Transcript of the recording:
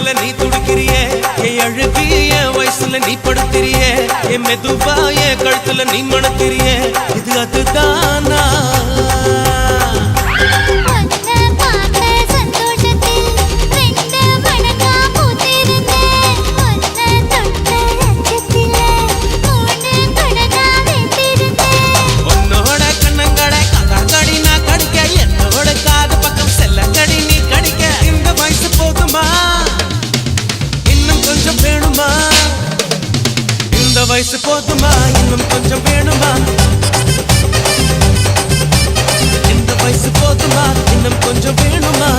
வயசுல நீ துடிக்கிறியே என் அழுகி என் வயசுல நீ படுத்திரியே என் மெதுவா என் கழுத்துல நீ மணத்திரியே இது அதுதானா வயசு போதுமா இன்னும் கொஞ்சம் வேணுமா இந்த வயசு போதுமா இன்னும் கொஞ்சம் வேணுமா